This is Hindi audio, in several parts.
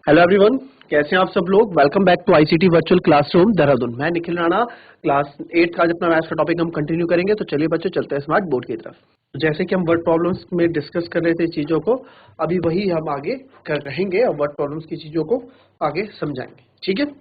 हेलो एवरीवन, कैसे हैं आप सब लोग। Welcome back to ICT virtual classroom Dehradun. मैं निखिल राणा। क्लास 8 का आज अपना मैथ्स का टॉपिक हम कंटिन्यू करेंगे। तो चलिए बच्चों, चलते हैं स्मार्ट बोर्ड की तरफ। जैसे कि हम वर्ड प्रॉब्लम्स में डिस्कस कर रहे थे चीज़ों को, अभी वही हम आगे कर रहेंगे और वर्ड प्रॉब्लम्स की चीज़ों को आगे समझाएंगे। ठीक है,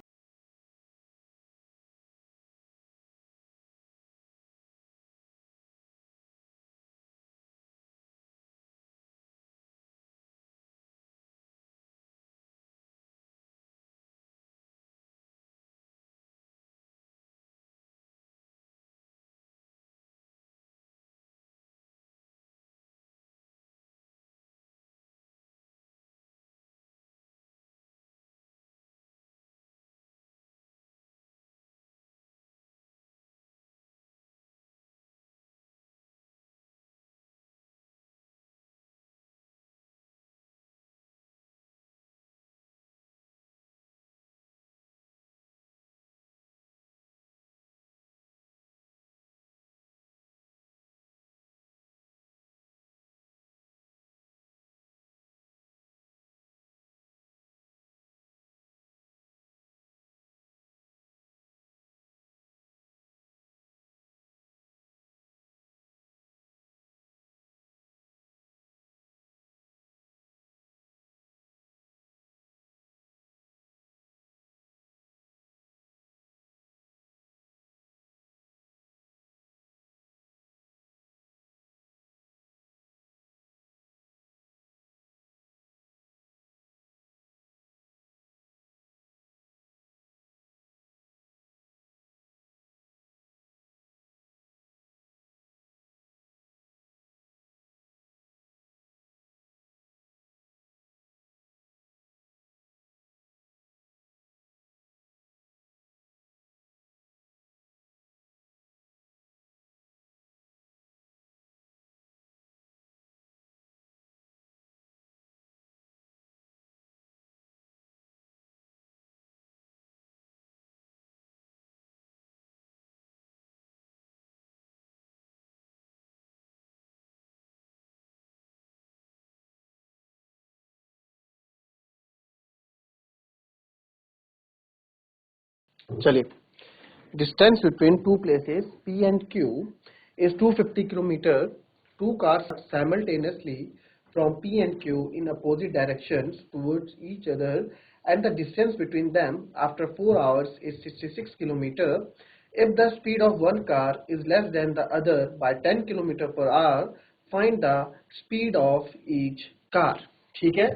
चलिए। Distance between two places P and Q is 250 kilometer. Two cars simultaneously from P and Q in opposite directions towards each other, and the distance between them after 4 hours is 66 kilometer. If the speed of one car is less than the other by 10 kilometer per hour, find the speed of each car. ठीक है,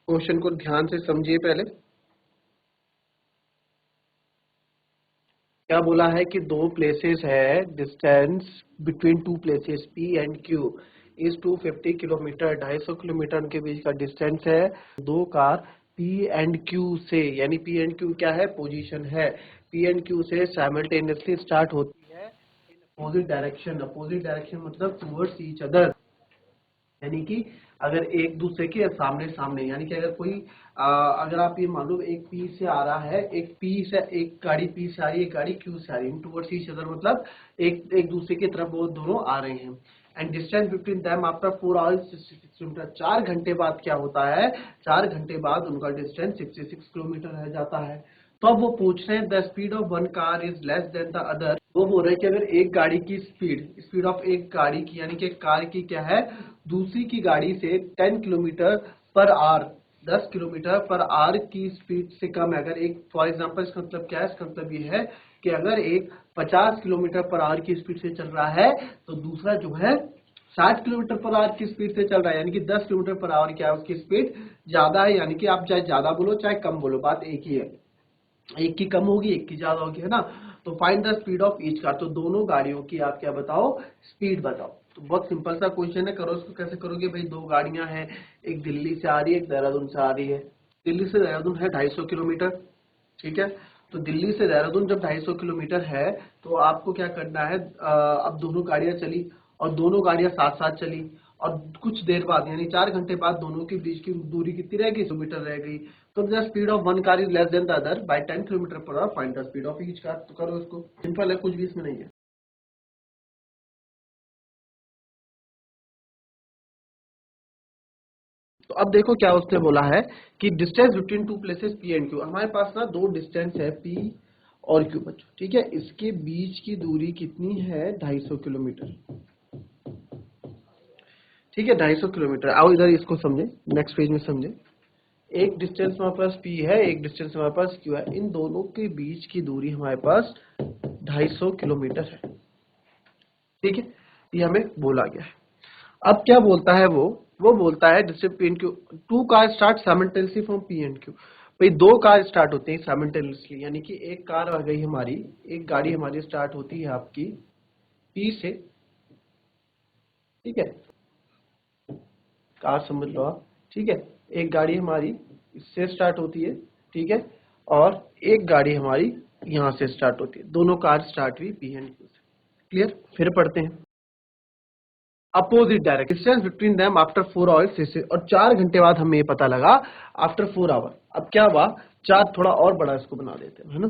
क्वेश्चन को ध्यान से समझिए पहले। क्या बोला है कि दो प्लेसेस है, distance between two places P and Q is 250 kilometre, 250 kilometre उनके बीच का डिस्टेंस है। दो कार P एंड Q से, यानी P एंड Q क्या है, पोजीशन है, P एंड Q से साइमल्टेनियसली स्टार्ट होती है in opposite direction. Opposite direction मतलब टुवर्ड्स ईच अदर, यानी कि अगर एक दूसरे के सामने सामने, यानी कि अगर कोई अगर आप ये मान लो एक पी से आ रहा है, एक गाड़ी पी से आ रही है, एक गाड़ी क्यू से आ रही है, टुवर्ड्स ईच अदर मतलब एक एक दूसरे की तरफ वो दोनों आ रहे हैं। And distance between them after 4 hours 66 kilometre. 4 घंटे बाद क्या होता है, 4 घंटे बाद उनका डिस्टेंस 66 किलोमीटर रह जाता है। तो अब वो पूछ रहे हैं the speed of one car is less than the other. वो बोल रहे हैं कि अगर एक गाड़ी की स्पीड ऑफ एक गाड़ी की, यानी कि कार की क्या है, दूसरी की गाड़ी से 10 kilometre per hour, 10 kilometre per hour की स्पीड से कम है। अगर एक, फॉर एग्जांपल, इसका मतलब क्या है, इसका मतलब ये है कि अगर एक 50 किलोमीटर पर आवर की स्पीड से चल रहा है तो दूसरा जो है 60 किलोमीटर पर आवर की स्पीड से चल रहा है, यानी कि 10 किलोमीटर पर आवर क्या है, उसकी स्पीड ज्यादा है। यानी कि आप चाहे ज्यादा बोलो चाहे कम बोलो, बात एक ही है, एक की कम होगी एक की ज्यादा होगी, है ना। तो find the speed of each car, तो दोनों गाड़ियों की आप क्या बताओ, स्पीड बताओ। तो बहुत सिंपल सा क्वेश्चन है, करो इसको। कैसे करोगे भाई, दो गाड़ियां हैं, एक दिल्ली से आ रही है, एक देहरादून से आ रही है। दिल्ली से देहरादून है 250 किलोमीटर, ठीक है। तो दिल्ली से देहरादून जब 250 किलोमीटर है तो आपको क्या करना है, अब दोनों गाड़ियां चली और दोनों गाड़ियां साथ साथ चली, और कुछ देर बाद यानी 4 घंटे बाद दोनों के बीच की दूरी कितनी रह गई, किलोमीटर रह गई। तो the speed of one car is less than the other by 10 kilometre per hour, find the speed of each car. तो करो इसको, सिंपल है, कुछ भी इसमें नहीं है। तो अब देखो क्या उसने बोला है कि distance between two places P and Q. हमारे पास ना दो डिस्टेंस है पी और क्यू बच्चों, ठीक है। इसके बीच की दूरी कितनी है, 250 किलोमीटर, ठीक है, 250 किलोमीटर। आओ इधर इसको समझे, नेक्स्ट पेज में समझे। एक डिस्टेंस हमारे पास पी है, एक डिस्टेंस हमारे पास क्यू है, इन दोनों के बीच की दूरी हमारे पास 250 किलोमीटर है, ठीक है। ये हमें बोला गया है। अब क्या बोलता है वो बोलता है distance P and Q, two car start simultaneously from P and Q. भाई दो कार स्टार्ट होते हैं साइमल्टेनियसली, यानी कि एक कार आ गई हमारी, एक गाड़ी हमारी स्टार्ट होती है आपकी पी से, ठीक है, कार समझ लो आप, ठीक है। एक गाड़ी हमारी इससे स्टार्ट होती है, ठीक है, और एक गाड़ी हमारी यहां से स्टार्ट होती है, दोनों कार स्टार्ट हुई पी एंड क्यू से। क्लियर, फिर पढ़ते हैं। Opposite direct distance between them after 4 hours, और 4 घंटे बाद हमें ये पता लगा आफ्टर 4 आवर। अब क्या हुआ, चार थोड़ा और बड़ा इसको बना देते हैं, है ना।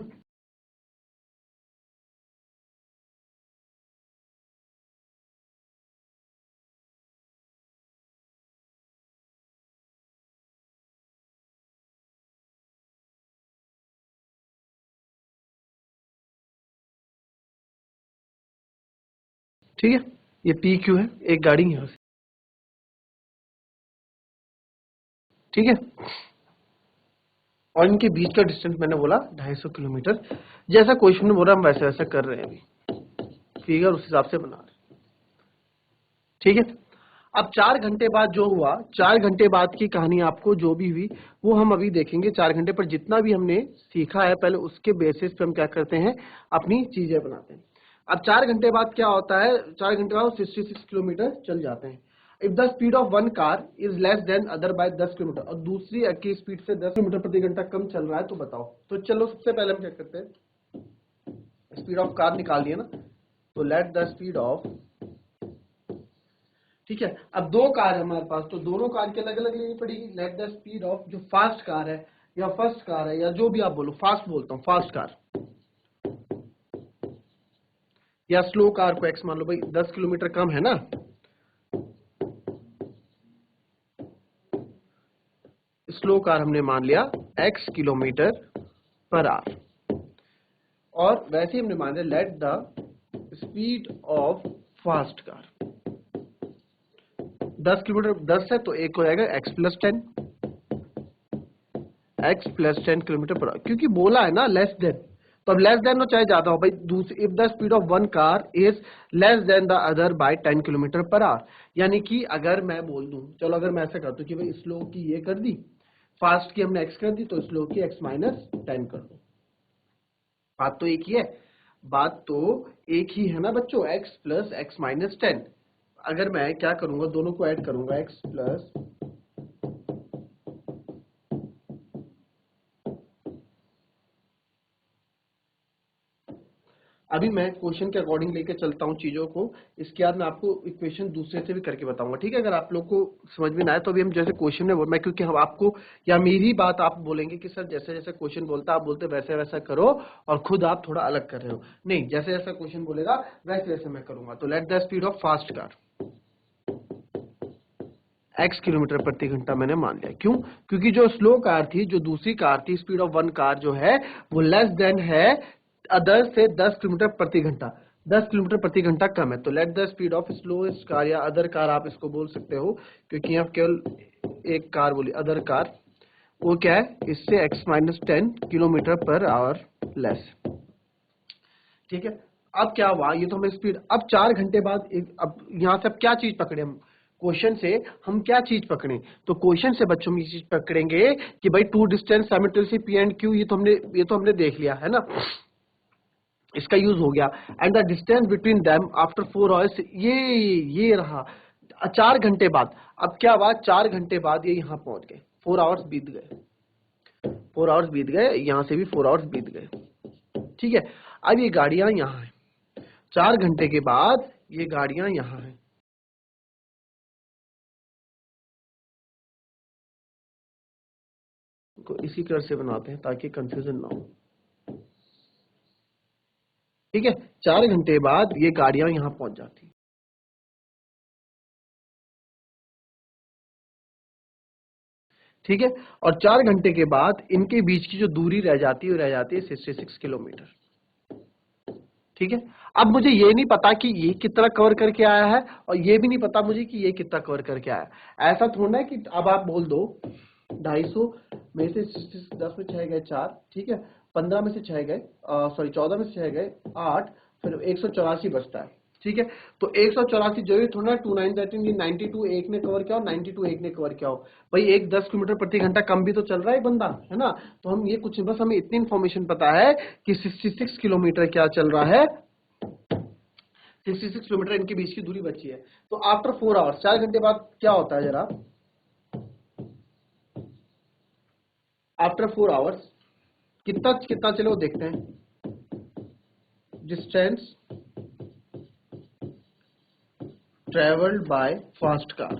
ठीक है, ये पी क्यू है, एक गाड़ी यहां से, ठीक है, और इनके बीच का डिस्टेंस मैंने बोला 250 किलोमीटर। जैसा क्वेश्चन में बोला हम वैसे वैसा कर रहे हैं, अभी फिगर उस हिसाब से बना रहे हैं, ठीक है। अब 4 घंटे बाद जो हुआ, 4 घंटे बाद की कहानी आपको जो भी हुई वो हम अभी देखेंगे। 4 घंटे पर जितना भी हमने सीखा है पहले उसके बेसिस पे हम क्या करते हैं, अपनी चीजें बनाते हैं। अब 4 घंटे बाद क्या होता है, 4 घंटे बाद 66 किलोमीटर चल जाते हैं। If the speed of one car is less than other by 10 kilometre, और दूसरी की स्पीड से 10 किलोमीटर प्रति घंटा कम चल रहा है, तो बताओ। तो चलो सबसे पहले हम क्या करते हैं, स्पीड ऑफ कार निकाल लिया ना, तो लेट द स्पीड ऑफ, ठीक है। अब दो कार है हमारे पास, तो दोनों कार की अलग अलग लेनी पड़ेगी। लेट द स्पीड ऑफ जो फास्ट कार है या फर्स्ट कार है या जो भी आप बोलो, फास्ट बोलता हूँ, फास्ट कार या स्लो कार को एक्स मान लो, भाई 10 किलोमीटर कम है ना, स्लो कार हमने मान लिया एक्स किलोमीटर पर आवर, और वैसे ही हमने मान लिया let the speed of fast car, 10 kilometre 10 है तो एक हो जाएगा x+10 किलोमीटर पर आवर, क्योंकि बोला है ना लेस देन, तो अब लेस देन हो चाहे ज्यादा हो भाई, दूसरी if the speed of one car is less than the other by 10 kilometre per hour, यानी कि अगर मैं बोल दूं, चलो अगर मैं ऐसा कर दूं कि भाई स्लो की ये कर दी, फास्ट की हमने x कर दी, तो स्लो की x-10 कर दो। बात तो एक ही है, बात तो एक ही है ना बच्चों, x+x-10। अगर मैं क्या करूंगा, दोनों को ऐड करूंगा, x प्लस, अभी मैं क्वेश्चन के अकॉर्डिंग लेके चलता हूँ चीजों को, इसके बाद मैं आपको इक्वेशन दूसरे से भी करके बताऊंगा, ठीक है। अगर आप लोग को समझ में ना आए तो अभी हम जैसे क्वेश्चन में मैं, क्योंकि हम आपको या मेरी बात आप बोलेंगे कि सर जैसे जैसे क्वेश्चन बोलता आप बोलते वैसे वैसा करो, और खुद आप थोड़ा अलग कर रहे हो। नहीं, जैसे जैसा क्वेश्चन बोलेगा वैसे वैसे मैं करूंगा। तो let the speed of fast car x kilometre प्रति घंटा मैंने मान लिया, क्यों, क्योंकि जो स्लो कार थी, जो दूसरी कार थी, स्पीड ऑफ वन कार जो है वो लेस देन है अदर से 10 किलोमीटर प्रति घंटा, 10 किलोमीटर प्रति घंटा कम है। तो let the speed of slowest car या अदर कार आप इसको बोल सकते हो, क्योंकि यहाँ केवल एक कार बोली, अदर कार, वो क्या है, इससे x-10 kilometre per hour less, ठीक है। अब क्या हुआ, ये तो हमें स्पीड, अब 4 घंटे बाद अब यहां से अब क्या चीज पकड़े हम, क्वेश्चन से हम क्या चीज पकड़े, तो क्वेश्चन से बच्चों हम ये चीज पकड़ेंगे कि भाई two distance simultaneously P and Q, ये तो हमने देख लिया है ना, इसका यूज हो गया। And the distance between them after 4 hours, ये रहा 4 घंटे बाद। अब क्या हुआ, 4 घंटे बाद ये यहाँ पहुंच गए, 4 आवर्स बीत गए, 4 आवर्स बीत गए, यहां से भी 4 आवर्स बीत गए, ठीक है। अब ये गाड़ियां यहाँ है, 4 घंटे के बाद ये गाड़ियां यहाँ हैं, को इसी तरह से बनाते हैं ताकि कंफ्यूजन ना हो, ठीक है। 4 घंटे बाद ये गाड़ियां यहाँ पहुंच जाती हैं। ठीक है, और 4 घंटे के बाद इनके बीच की जो दूरी रह जाती है वो रह जाती है 66 किलोमीटर। ठीक है, अब मुझे ये नहीं पता कि ये कितना कवर करके आया है और ये भी नहीं पता मुझे कि ये कितना कवर करके आया है। ऐसा थोड़ा है कि अब आप बोल दो 250 में से 10 में 6 गए 4, ठीक है, 15 में से 6 गए, सॉरी 14 में से 6 गए 8, फिर 184 बचता है। ठीक है, तो 184 जो भी थोड़ा 2913 ये 92 एक ने कवर किया और 92 एक ने कवर किया हो। भाई एक 10 किलोमीटर प्रति घंटा कम भी तो चल रहा है बंदा, है ना। तो हम ये कुछ बस हमें इतनी इन्फॉर्मेशन पता है कि 66 किलोमीटर क्या चल रहा है, 66 किलोमीटर इनके बीच की दूरी बची है। तो आफ्टर 4 आवर्स 4 घंटे बाद क्या होता है जरा, आफ्टर 4 आवर्स कितना कितना चलो देखते हैं। Distance travelled by fast car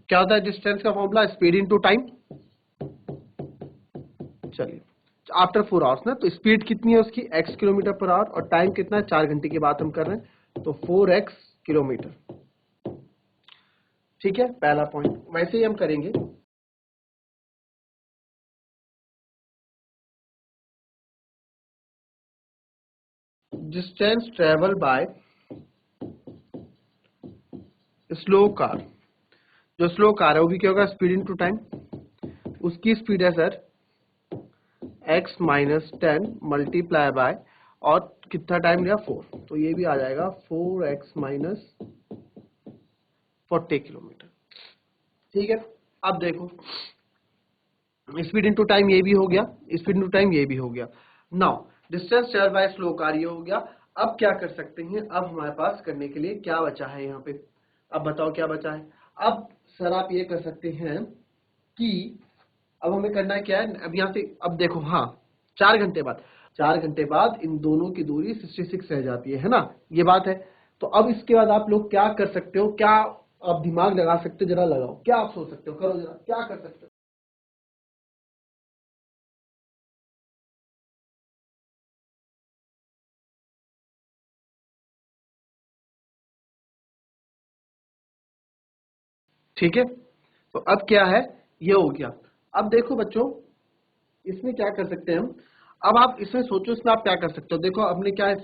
क्या होता है, डिस्टेंस का फॉर्मूला स्पीड इनटू टाइम। चलिए आफ्टर 4 आवर्स ना, तो स्पीड कितनी है उसकी x किलोमीटर पर आवर और टाइम कितना है 4 घंटे की बात हम कर रहे हैं, तो 4x किलोमीटर। ठीक है, पहला पॉइंट वैसे ही हम करेंगे। Distance travel by slow car, जो स्लो कार है वो भी क्या होगा, स्पीड इनटू टाइम। उसकी स्पीड है sir x minus 10 multiply by, और कितना टाइम लिया 4, तो ये भी आ जाएगा 4x माइनस 40 किलोमीटर। ठीक है, अब देखो स्पीड इनटू टाइम ये भी हो गया, स्पीड इनटू टाइम ये भी हो गया। Now distance travel by slow car ये हो गया। अब क्या कर सकते हैं, अब हमारे पास करने के लिए क्या बचा है यहाँ पे, अब बताओ क्या बचा है। अब सर आप ये कर सकते हैं कि अब हमें करना है क्या है, अब यहाँ से अब देखो, हाँ 4 घंटे बाद, 4 घंटे बाद इन दोनों की दूरी 66 रह जाती है ना, ये बात है। तो अब इसके बाद आप लोग क्या कर सकते हो, क्या आप दिमाग लगा सकते हो, जरा लगाओ, क्या आप सोच सकते हो, करो जरा, क्या कर सकते हो। ठीक है, तो अब क्या है, ये हो गया। अब देखो बच्चों इसमें क्या कर सकते हैं हम, अब आप इसमें सोचो इसमें आप क्या कर सकते हो। देखो हमने क्या है,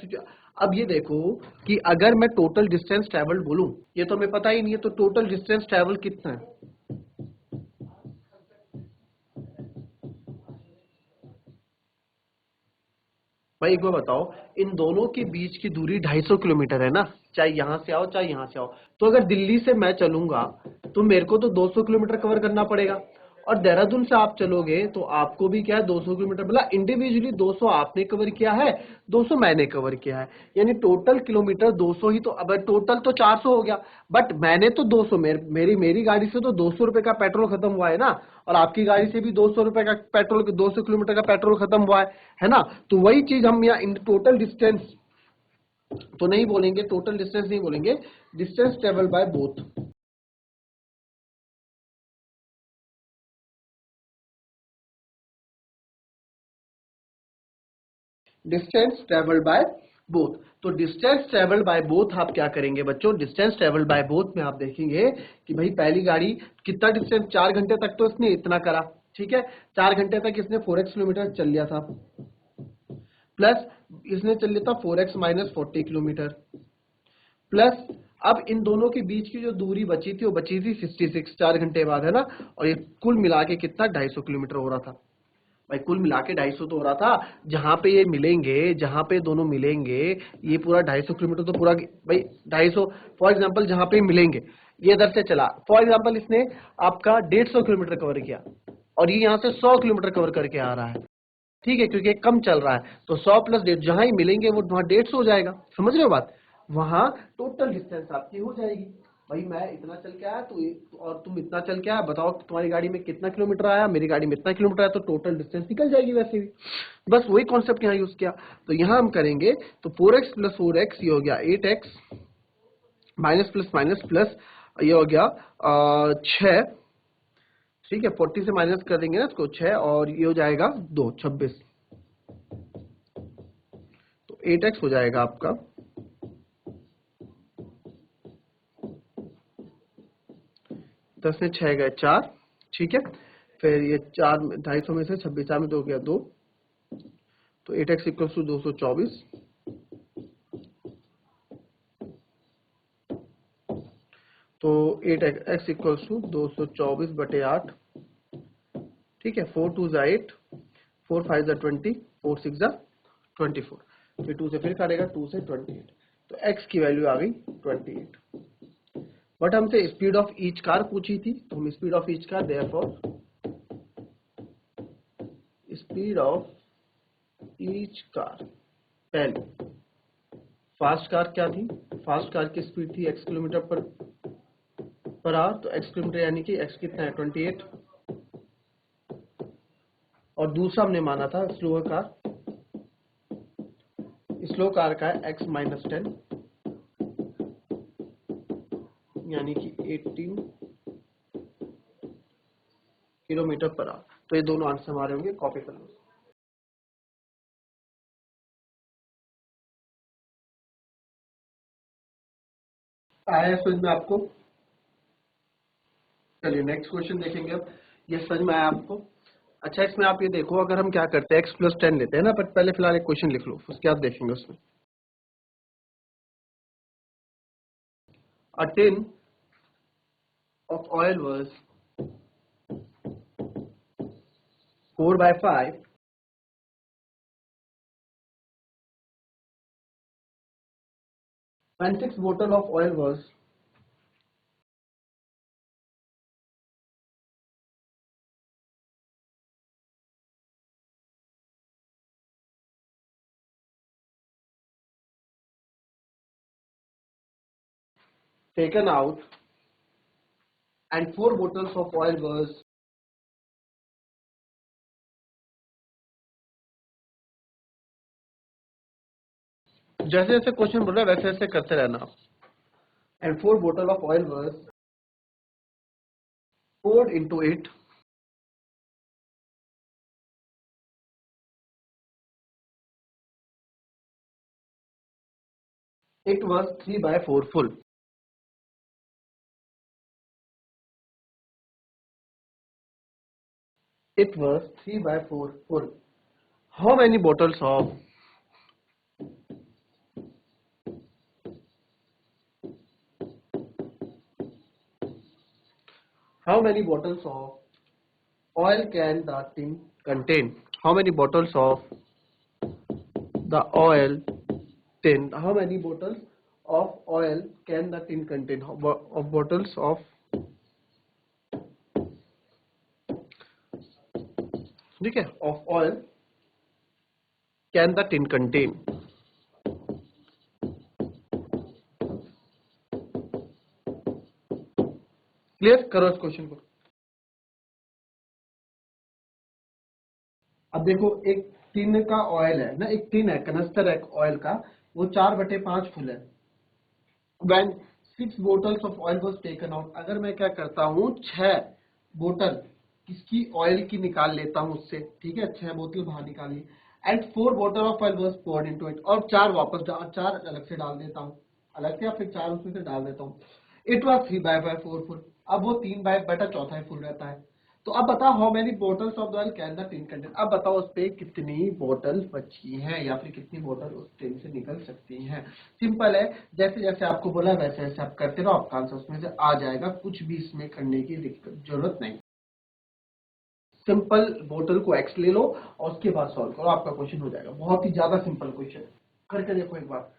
अब ये देखो कि अगर मैं टोटल डिस्टेंस ट्रेवल बोलूं, ये तो हमें पता ही नहीं है, तो टोटल डिस्टेंस ट्रेवल कितना है। भाई एक बार बताओ, इन दोनों के बीच की दूरी 250 किलोमीटर है ना, चाहे यहां से आओ चाहे यहां से आओ। तो अगर दिल्ली से मैं चलूंगा तो मेरे को तो 200 किलोमीटर कवर करना पड़ेगा, और देहरादून से आप चलोगे तो आपको भी क्या है 200 किलोमीटर, मतलब इंडिविजुअली 200 आपने कवर किया है, 200 मैंने कवर किया है, यानी टोटल किलोमीटर 200 ही। तो अब टोटल तो 400 हो गया, बट मैंने तो 200, मेरी मेरी गाड़ी से तो 200 रुपए का पेट्रोल खत्म हुआ है ना, और आपकी गाड़ी से भी 200 रुपए का पेट्रोल, 200 किलोमीटर का पेट्रोल खत्म हुआ है ना। तो वही चीज हम यहाँ इन टोटल डिस्टेंस तो नहीं बोलेंगे, टोटल डिस्टेंस नहीं बोलेंगे, distance travel by both. Distance travel by both, तो डिस्टेंस ट्रेवल बाय बोथ आप क्या करेंगे बच्चों, डिस्टेंस ट्रेवल बाय बोथ में आप देखेंगे कि भाई पहली गाड़ी कितना डिस्टेंस, 4 घंटे तक तो इसने इतना करा, ठीक है, 4 घंटे तक इसने 4x किलोमीटर चल लिया था, प्लस इसने चल लिया था 4x माइनस 40 किलोमीटर, प्लस अब इन दोनों के बीच की जो दूरी बची थी वो बची थी 66, 4 घंटे बाद, है ना। और ये कुल मिला के कितना 250 किलोमीटर हो रहा था। भाई कुल मिला के 250 तो हो रहा था, जहां पे ये मिलेंगे, जहां पे दोनों मिलेंगे, ये पूरा 250 किलोमीटर तो पूरा भाई 250, फॉर एग्जांपल जहां पे मिलेंगे, ये इधर से चला, फॉर एग्जांपल इसने आपका 150 किलोमीटर कवर किया और ये यहाँ से 100 किलोमीटर कवर करके आ रहा है, ठीक है, क्योंकि ये कम चल रहा है, तो 100 प्लस 150 जहां ही मिलेंगे वो वहां 150 हो जाएगा, समझ रहे हो बात, वहां टोटल डिस्टेंस आपकी हो जाएगी। भाई मैं इतना चल के आया तो और तुम इतना चल के आया, बताओ तुम्हारी गाड़ी में कितना किलोमीटर आया, मेरी गाड़ी में इतना किलोमीटर आया, तो टोटल डिस्टेंस निकल जाएगी वैसे भी। बस वही कॉन्सेप्ट यहाँ यूज किया। तो यहाँ हम करेंगे तो 4x प्लस 4x ये हो गया 8x, minus plus minus plus ये हो गया 6, ठीक है, 40 से माइनस कर देंगे ना इसको 6, और ये हो जाएगा 2, 26, तो 8x हो जाएगा आपका, 10 में 6 गए 4, ठीक है। फिर ये 4 250 में से 26 4 में 2 गया 2, तो 8x इक्वल्स टू 224। तो 8x इक्वल्स टू 224/8, ठीक है। 4 2 8, 4 5 20, 4 6 24, फिर 2 से फिर काटेगा 2 से 28, तो x की वैल्यू आ गई 28। बट हमसे स्पीड ऑफ ईच कार पूछी थी, तो हम speed of each car, therefore speed of each car, पहले फास्ट कार क्या थी, फास्ट कार की स्पीड थी x किलोमीटर पर आवर, तो x किलोमीटर यानी कि x कितना है 28, और दूसरा हमने माना था स्लो कार का है x -10 यानी कि 18 किलोमीटर पर आवर। तो ये दोनों आंसर हमारे होंगे, कॉपी कर लो। आया समझ में आपको? चलिए नेक्स्ट क्वेश्चन देखेंगे अब। ये समझ में आया आपको? अच्छा, इसमें आप ये देखो, अगर हम क्या करते हैं x + 10 लेते हैं ना, बट पहले फिलहाल एक क्वेश्चन लिख लो, उसके बाद देखेंगे उसमें। A tin of oil was 4/5 when 6 bottle of oil was taken out and 4 bottles of oil was, जैसे जैसे क्वेश्चन बोल रहा है वैसे वैसे करते रहना आप। And 4 bottle of oil was poured into it, it was 3/4 full. It was 3/4 full. How many bottles of how many bottles of oil can the tin contain? How many bottles of the oil tin? How many bottles of oil can the tin contain? Of bottles of, ठीक है, of oil can the tin contain? Clear करो इस क्वेश्चन को। अब देखो, एक टिन का ऑयल है ना, एक टिन है, कनस्तर है ऑयल का, वो 4/5 फुल है। When 6 bottles of oil was taken out, अगर मैं क्या करता हूँ 6 बोतल किसकी ऑयल की निकाल लेता हूँ उससे, ठीक है, 6 बोतल बाहर निकाली, and 4 bottle of oil was poured into it, और 4 वापस 4 अलग से डाल देता हूँ, अलग से या फिर 4 उसमें से डाल देता हूँ, इट वाज 3/4 फुल। अब वो 3/4 फुल रहता है। तो अब बताओ how many bottles of the oil can the tin contain. अब बताओ उस पे कितनी बोतल बची हैं या फिर कितनी बोतल उस टिन से निकल सकती हैं। सिंपल है, जैसे जैसे आपको बोला वैसे वैसे आप करते रहो, आपका आंसर उसमें से आ जाएगा, कुछ भी इसमें करने की जरूरत नहीं। सिंपल, बोतल को एक्स ले लो और उसके बाद सॉल्व करो, आपका क्वेश्चन हो जाएगा। बहुत ही ज्यादा सिंपल क्वेश्चन, करके देखो एक बार।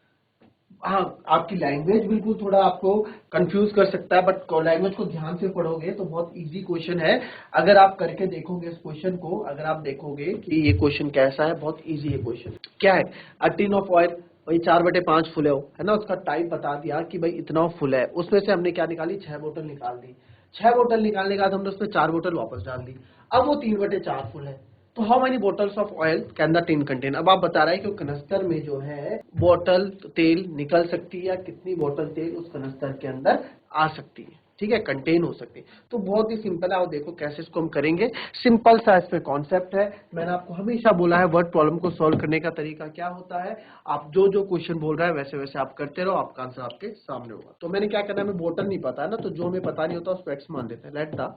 हाँ, आपकी लैंग्वेज बिल्कुल थोड़ा आपको कंफ्यूज कर सकता है, बट लैंग्वेज को ध्यान से पढ़ोगे तो बहुत इजी क्वेश्चन है। अगर आप करके देखोगे इस क्वेश्चन को, अगर आप देखोगे कि ये क्वेश्चन कैसा है, बहुत इजी है क्वेश्चन। क्या है, अ टिन ऑफ ऑयल, भाई 4/5 फुल है ना, उसका टाइप बता दिया कि भाई इतना फुल है, उसमें से हमने क्या निकाली, 6 बोतल निकाल दी। 6 बोतल निकालने के बाद हमने उसमें 4 बोतल वापस डाल दी, अब वो 3/4 फुल है। तो how many bottles of oil can the tin contain. अब आप बता रहे हैं कि कनस्तर में जो है बोतल तेल निकल सकती है, या कितनी बोतल तेल उस कनस्तर के अंदर आ सकती है। ठीक है, कंटेन हो सकते हैं। तो बहुत ही सिंपल है, और देखो कैसे इसको हम करेंगे। सिंपल सा इसमें कॉन्सेप्ट है। मैंने आपको हमेशा बोला है वर्ड प्रॉब्लम को सॉल्व करने का तरीका क्या होता है, आप जो जो क्वेश्चन बोल रहा है वैसे वैसे आप करते रहो, आपका आंसर आपके सामने होगा। तो मैंने क्या करना है, हमें बोतल नहीं पता है ना, तो जो हमें पता नहीं होता उसको एक्स मान देते हैं। Let the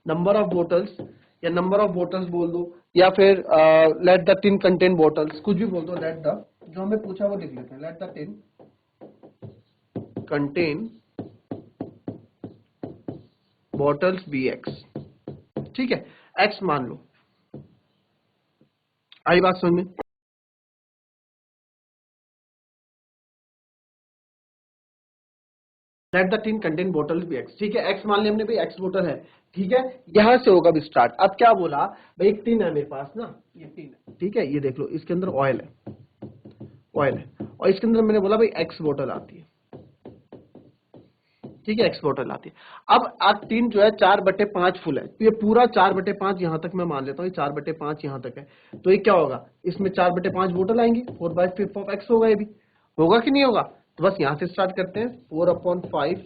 number of bottles, या नंबर ऑफ बोटल्स बोल दो, या फिर late the tin contain bottles, कुछ भी बोल दो। लेट द, जो हमें पूछा वो लिख लेते हैं। Let the tin contain bottles be x. ठीक है, एक्स मान लो। आई बात समझ में? Let the tin contain bottles be x. ठीक है, एक्स मान लिया हमने भाई, एक्स बोतल है। ठीक है, यहां से होगा स्टार्ट। अब क्या बोला भाई, एक टिन है मेरे पास ना, ये टिन है। ठीक है, ये देख लो, इसके अंदर ऑयल है, ऑयल है, और इसके अंदर मैंने बोला भाई एक्स बोतल आती है। ठीक है, एक्स बोतल आती है। अब आज टिन जो है 4/5 फुल है, तो ये पूरा 4/5 यहां तक मैं मान लेता हूँ, 4/5 यहां तक है। तो ये क्या होगा, इसमें 4/5 बोतल आएंगी, 4/5 ऑफ एक्स होगा। ये भी होगा कि नहीं होगा? तो बस यहां से स्टार्ट करते हैं। 4/5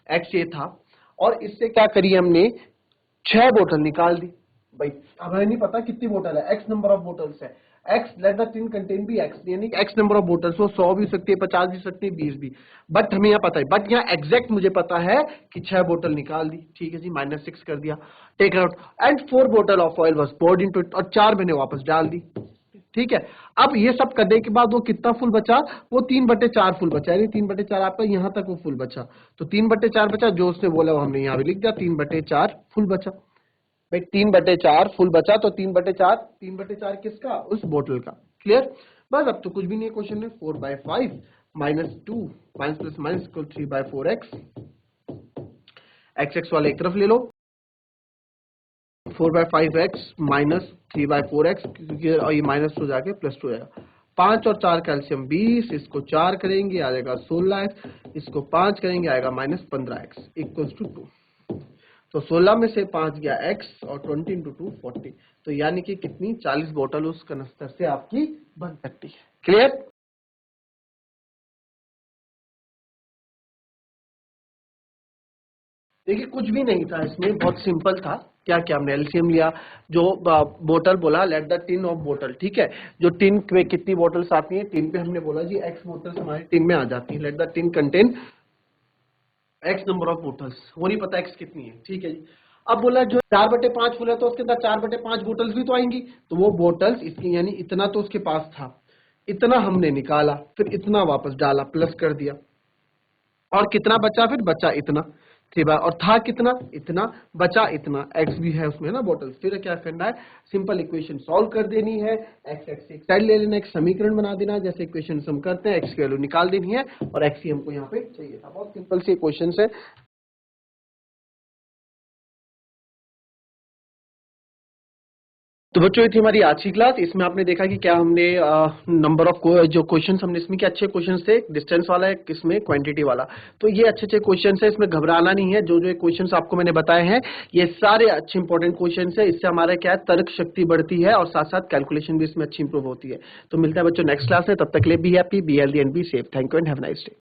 एक्स ये था, और इससे क्या करी हमने, 6 बोतल निकाल दी भाई। हमें नहीं पता कितनी बोतल है, एक्स नंबर ऑफ बोतल्स है। X late the tin contain भी एक्स, यानी एक्स नंबर ऑफ बोतल्स, वो 100 भी हो सकती है, 50 भी हो सकती है, 20 भी। बट हमें यहाँ पता है, बट यहाँ एग्जैक्ट मुझे पता है कि 6 बोतल निकाल दी। ठीक है जी, -6 कर दिया, टेक आउट, एंड 4 बोतल of oil was poured into it, और 4 मैंने वापस डाल दी। ठीक है, अब ये सब करने के बाद वो कितना फुल बचा, वो 3/4 फुल बचा, यानी 3/4 आपका यहां तक वो फुल बचा। तो 3/4 बचा, जो उसने बोला वो हमने यहाँ भी लिख दिया, 3/4 फुल बचा भाई। 3/4 फुल बचा, तो 3/4 किसका, उस बोतल का। क्लियर? बस अब तो कुछ भी नहीं है क्वेश्चन में। 4/5 -2 minus plus minus equal 3/4x। x वाले एक तरफ ले लो, 4/5x माइनस 3/4x, क्योंकि और ये माइनस हो जाके +2 हो जाएगा। 5 और 4 कैल्शियम 20, इसको 4 करेंगे आ जाएगा 16x, इसको 5 करेंगे आएगा -15x इक्वल्स टू 2। तो 16 में से 5 गया x, और 20 इंटू 2 40। तो यानी कि कितनी, 40 बोतल उस कनस्तर से आपकी बन सकती है। क्लियर? देखिए कुछ भी नहीं था इसमें, बहुत सिंपल था। क्या क्या हमने एलसीएम लिया, जो बोतल बोला, लेट द टिन ऑफ बोतल। ठीक है, जो टिन में कितनी बोतल्स आती हैं, टिन पे हमने बोला जी एक्स बोतल्स हमारी टिन में आ जाती है। Late the tin contain x number of bottles, वो नहीं पता एक्स कितनी है। ठीक है जी, अब बोला जो 4/5 फुल है, तो उसके अंदर 4/5 बोतल्स भी तो आएंगी। तो वो बोतल्स इसकी, यानी इतना तो उसके पास था, इतना हमने निकाला, फिर इतना वापस डाला, प्लस कर दिया, और कितना बचा, फिर बचा इतना। ठीक है, और था कितना, इतना, बचा इतना, एक्स भी है उसमें ना बोतल्स। फिर क्या करना है, सिंपल इक्वेशन सॉल्व कर देनी है। एक्स एक्स एक साइड ले लेना, एक समीकरण बना देना, जैसे इक्वेशन हम करते हैं, एक्स की वैल्यू निकाल देनी है, और एक्स ही हमको यहाँ पे चाहिए था। बहुत सिंपल सी इक्वेशन है। तो बच्चों, ये थी हमारी आज की क्लास। इसमें आपने देखा कि क्या हमने नंबर ऑफ जो क्वेश्चंस हमने इसमें, क्या अच्छे क्वेश्चंस थे, डिस्टेंस वाला है, किसमें क्वांटिटी वाला। तो ये अच्छे अच्छे क्वेश्चंस है, इसमें घबराना नहीं है। जो जो क्वेश्चंस आपको मैंने बताए हैं, ये सारे अच्छे इंपॉर्टेंट क्वेश्चंस है। इससे हमारा क्या है, तर्क शक्ति बढ़ती है, और साथ साथ कैलकुलेशन भी इसमें अच्छी इंप्रूव होती है। तो मिलता है बच्चों नेक्स्ट क्लास में, तब तक के लिए be happy, be healthy and be safe. Thank you and have nice day.